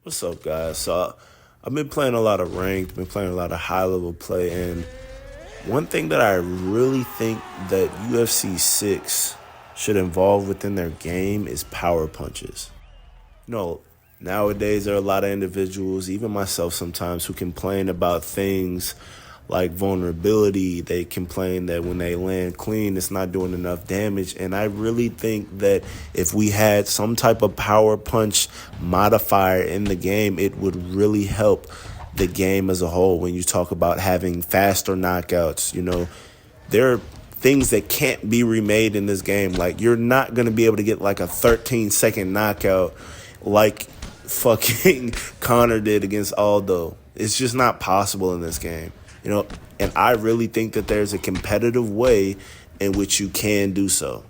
What's up, guys? I've been playing a lot of ranked, been playing a lot of high level play, and one thing that I really think that UFC 6 should involve within their game is power punches. You know, nowadays there are a lot of individuals, even myself sometimes, who complain about things like vulnerability. They complain that when they land clean, it's not doing enough damage. And I really think that if we had some type of power punch modifier in the game, it would really help the game as a whole. When you talk about having faster knockouts, there are things that can't be remade in this game. Like, you're not going to be able to get like a 13-second knockout like fucking Connor did against Aldo. It's just not possible in this game. And I really think that there's a competitive way in which you can do so.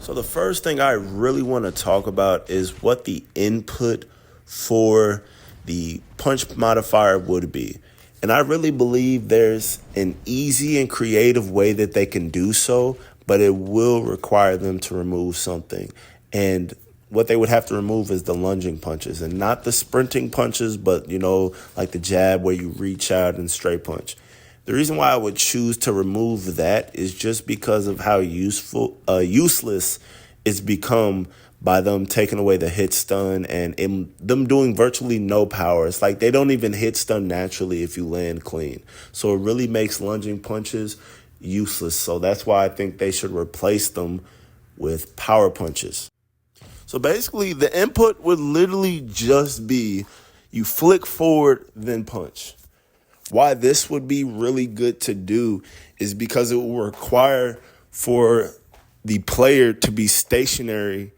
So the first thing I really want to talk about is what the input for the punch modifier would be. And I really believe there's an easy and creative way that they can do so, but it will require them to remove something. And what they would have to remove is the lunging punches, and not the sprinting punches, but, like the jab where you reach out and straight punch. The reason why I would choose to remove that is just because of how useless it's become by them taking away the hit stun and them doing virtually no power. It's like they don't even hit stun naturally if you land clean. So it really makes lunging punches useless. So that's why I think they should replace them with power punches. So basically, the input would literally just be you flick forward, then punch. Why this would be really good to do is because it will require for the player to be stationary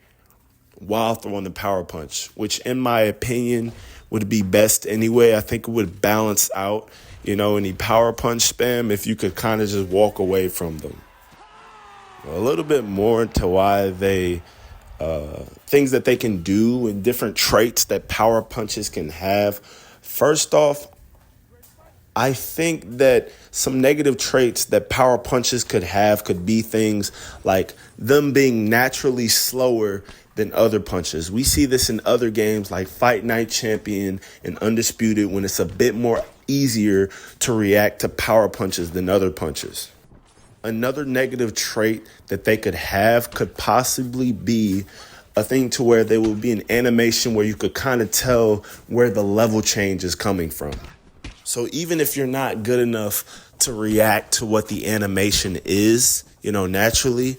while throwing the power punch, which in my opinion would be best anyway. I think it would balance out, any power punch spam if you could kind of just walk away from them. A little bit more into why they things that they can do and different traits that power punches can have. First off, I think that some negative traits that power punches could have could be things like them being naturally slower than other punches. We see this in other games like Fight Night Champion and Undisputed, when it's a bit more easier to react to power punches than other punches. Another negative trait that they could have could possibly be a thing to where there will be an animation where you could kind of tell where the level change is coming from. So even if you're not good enough to react to what the animation is, naturally,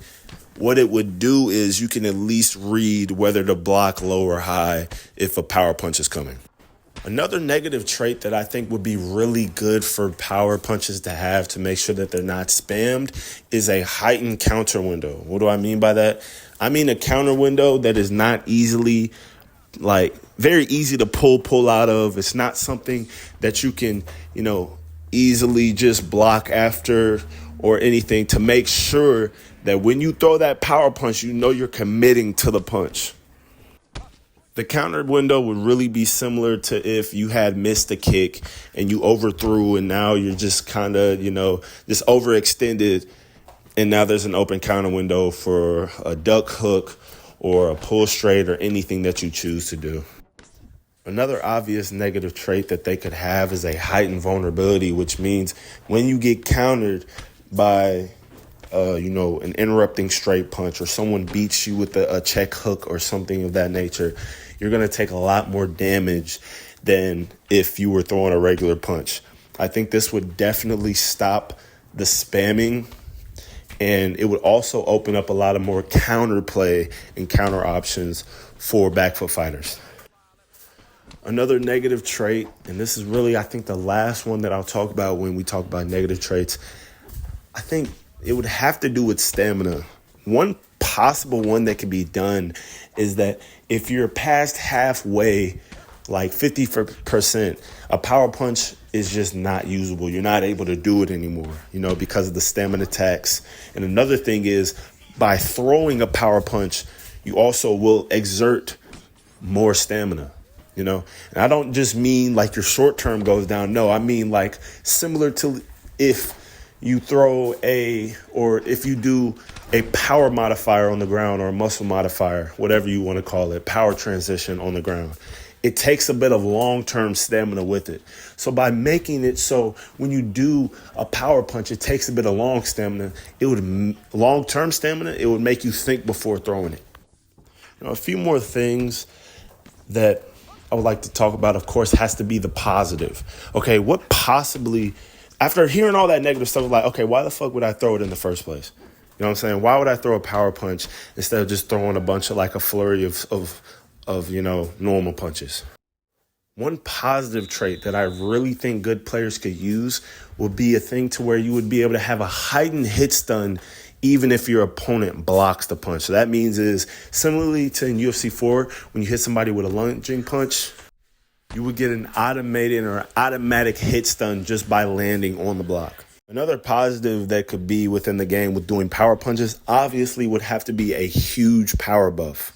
what it would do is you can at least read whether to block low or high if a power punch is coming. Another negative trait that I think would be really good for power punches to have to make sure that they're not spammed is a heightened counter window. What do I mean by that? I mean a counter window that is not easily, very easy to pull out of. It's not something that you can, easily just block after or anything, to make sure that when you throw that power punch, you're committing to the punch. The counter window would really be similar to if you had missed a kick and you overthrew and now you're just kind of, just overextended, and now there's an open counter window for a duck hook or a pull straight or anything that you choose to do. Another obvious negative trait that they could have is a heightened vulnerability, which means when you get countered by an interrupting straight punch, or someone beats you with a check hook or something of that nature, you're going to take a lot more damage than if you were throwing a regular punch. I think this would definitely stop the spamming, and it would also open up a lot of more counter play and counter options for back foot fighters. Another negative trait, and this is really, I think, the last one that I'll talk about when we talk about negative traits, I think it would have to do with stamina. One possible one that could be done is that if you're past halfway, like 50%, a power punch is just not usable. You're not able to do it anymore, because of the stamina tax. And another thing is, by throwing a power punch, you also will exert more stamina, And I don't just mean like your short term goes down. No, I mean like similar to if you throw or if you do a power modifier on the ground or a muscle modifier, whatever you want to call it, power transition on the ground, it takes a bit of long-term stamina with it. So by making it so when you do a power punch, it takes a bit of long-term stamina, it would make you think before throwing it. A few more things that I would like to talk about, of course, has to be the positive. Okay, what possibly, after hearing all that negative stuff, like, okay, why the fuck would I throw it in the first place? You know what I'm saying? Why would I throw a power punch instead of just throwing a bunch of like a flurry of normal punches? One positive trait that I really think good players could use would be a thing to where you would be able to have a heightened hit stun even if your opponent blocks the punch. So that means is similarly to in UFC 4, when you hit somebody with a lunging punch, you would get an automatic hit stun just by landing on the block. Another positive that could be within the game with doing power punches obviously would have to be a huge power buff.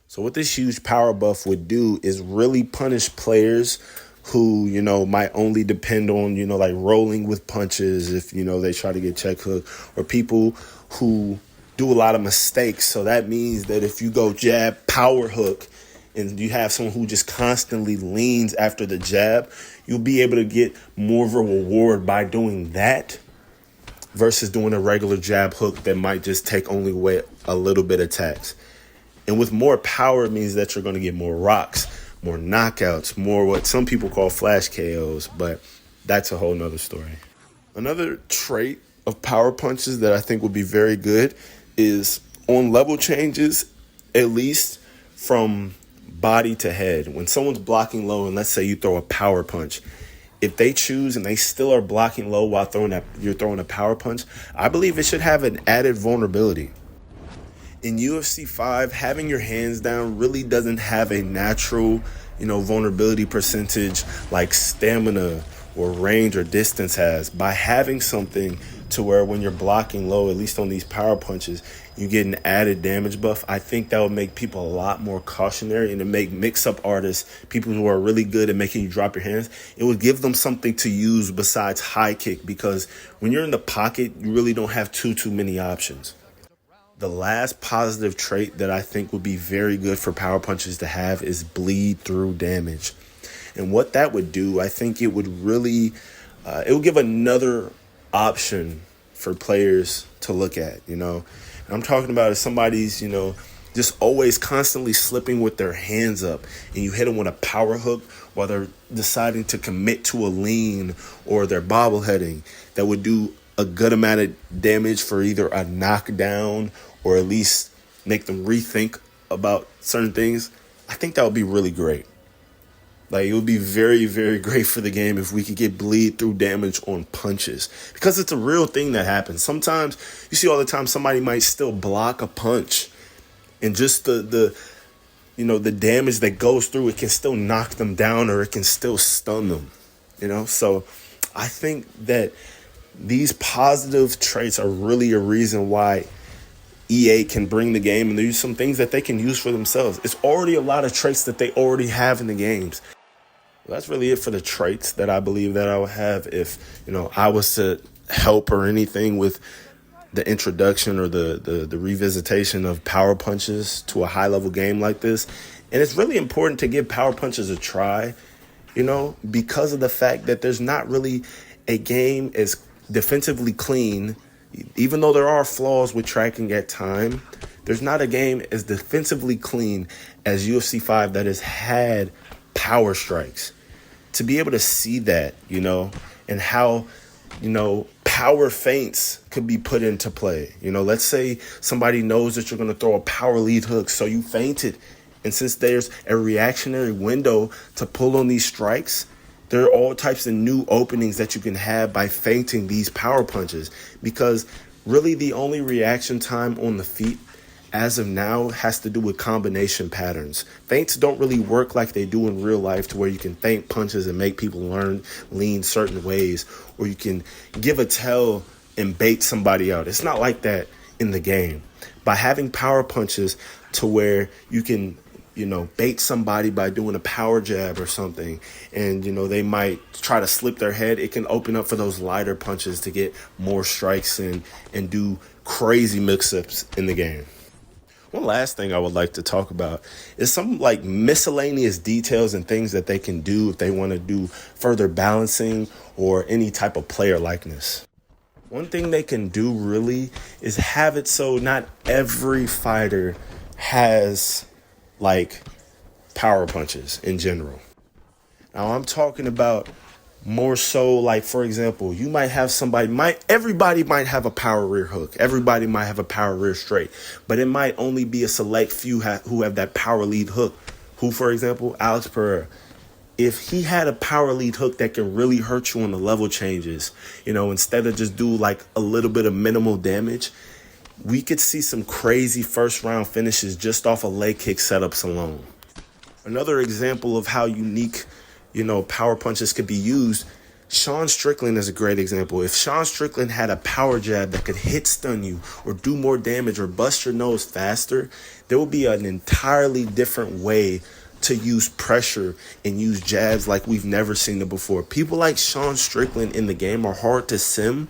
So what this huge power buff would do is really punish players who, might only depend on, like rolling with punches if, they try to get check hook, or people who do a lot of mistakes. So that means that if you go jab, power hook, and you have someone who just constantly leans after the jab, you'll be able to get more of a reward by doing that versus doing a regular jab hook that might just take only away a little bit of tax. And with more power, it means that you're going to get more rocks, more knockouts, more what some people call flash KOs, but that's a whole nother story. Another trait of power punches that I think would be very good is on level changes, at least from body to head. When someone's blocking low, and let's say you throw a power punch, if they choose and they still are blocking low while you're throwing a power punch, I believe it should have an added vulnerability. In UFC 5, having your hands down really doesn't have a natural, vulnerability percentage like stamina or range or distance has. By having something to where when you're blocking low, at least on these power punches, you get an added damage buff, I think that would make people a lot more cautionary, and to make mix-up artists, people who are really good at making you drop your hands, it would give them something to use besides high kick, because when you're in the pocket, you really don't have too many options. The last positive trait that I think would be very good for power punches to have is bleed through damage. And what that would do, I think it would really, it would give another option for players to look at, And I'm talking about if somebody's, just always constantly slipping with their hands up and you hit them with a power hook while they're deciding to commit to a lean or they're bobbleheading, that would do a good amount of damage for either a knockdown or at least make them rethink about certain things. I think that would be really great. Like, it would be very, very great for the game if we could get bleed through damage on punches, because it's a real thing that happens. Sometimes you see all the time somebody might still block a punch, and just the damage that goes through it can still knock them down or it can still stun them. So I think that these positive traits are really a reason why EA can bring the game, and there's some things that they can use for themselves. It's already a lot of traits that they already have in the games. Well, that's really it for the traits that I believe that I would have if, I was to help or anything with the introduction or the revisitation of power punches to a high-level game like this. And it's really important to give power punches a try, because of the fact that there's not really a game as defensively clean. Even though there are flaws with tracking at time, there's not a game as defensively clean as UFC 5 that has had power strikes. To be able to see that, and how, power feints could be put into play. Let's say somebody knows that you're going to throw a power lead hook, so you feinted. And since there's a reactionary window to pull on these strikes, there are all types of new openings that you can have by feinting these power punches, because really the only reaction time on the feet as of now has to do with combination patterns. Feints don't really work like they do in real life, to where you can feint punches and make people lean certain ways, or you can give a tell and bait somebody out. It's not like that in the game. By having power punches to where you can bait somebody by doing a power jab or something, and, they might try to slip their head, it can open up for those lighter punches to get more strikes in and do crazy mix-ups in the game. One last thing I would like to talk about is some like miscellaneous details and things that they can do if they want to do further balancing or any type of player likeness. One thing they can do really is have it so not every fighter has like power punches in general. Now I'm talking about more so like, for example, you might have everybody might have a power rear hook. Everybody might have a power rear straight, but it might only be a select few who have that power lead hook. Who, for example, Alex Pereira. If he had a power lead hook that can really hurt you on the level changes, instead of just do like a little bit of minimal damage, we could see some crazy first round finishes just off of leg kick setups alone. Another example of how unique power punches could be used, Sean Strickland is a great example. If Sean Strickland had a power jab that could hit stun you or do more damage or bust your nose faster, there would be an entirely different way to use pressure and use jabs like we've never seen it before. People like Sean Strickland in the game are hard to sim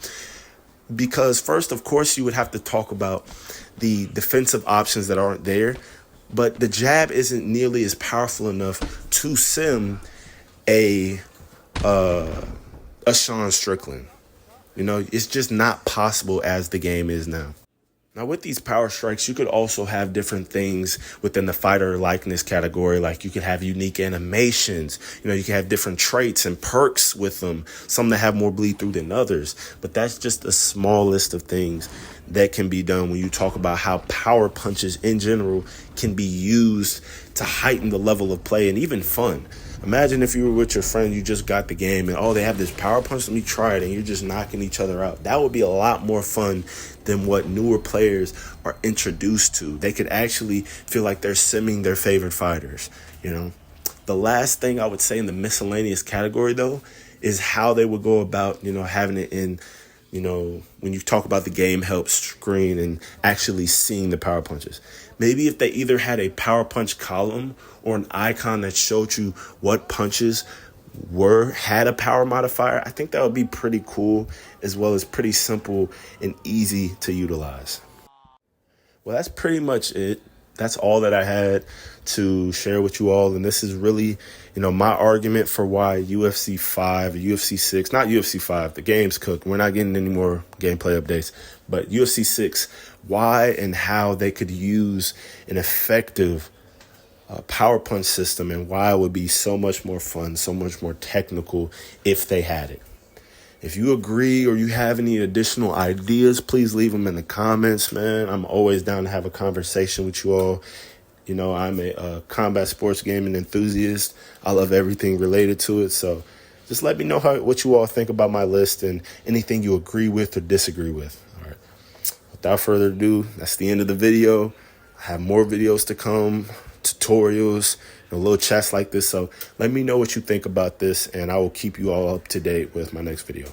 because first, of course, you would have to talk about the defensive options that aren't there, but the jab isn't nearly as powerful enough to sim a Sean Strickland. It's just not possible as the game is now. Now, with these power strikes, you could also have different things within the fighter likeness category. Like you could have unique animations. You could have different traits and perks with them, some that have more bleed through than others. But that's just a small list of things that can be done when you talk about how power punches in general can be used to heighten the level of play and even fun. Imagine if you were with your friend, you just got the game and, they have this power punch, let me try it, and you're just knocking each other out. That would be a lot more fun than what newer players are introduced to. They could actually feel like they're simming their favorite fighters, The last thing I would say in the miscellaneous category, though, is how they would go about, having it in, when you talk about the game help screen and actually seeing the power punches. Maybe if they either had a power punch column or an icon that showed you what punches had a power modifier, I think that would be pretty cool, as well as pretty simple and easy to utilize. Well, that's pretty much it. That's all that I had to share with you all. And this is really, my argument for why UFC 5, UFC 6, not UFC 5, the game's cooked. We're not getting any more gameplay updates, but UFC 6, why and how they could use an effective power punch system and why it would be so much more fun, so much more technical if they had it. If you agree or you have any additional ideas, please leave them in the comments, man. I'm always down to have a conversation with you all. I'm a combat sports gaming enthusiast. I love everything related to it. So just let me know what you all think about my list and anything you agree with or disagree with. All right. Without further ado, that's the end of the video. I have more videos to come, tutorials, little chats like this. So let me know what you think about this, and I will keep you all up to date with my next video.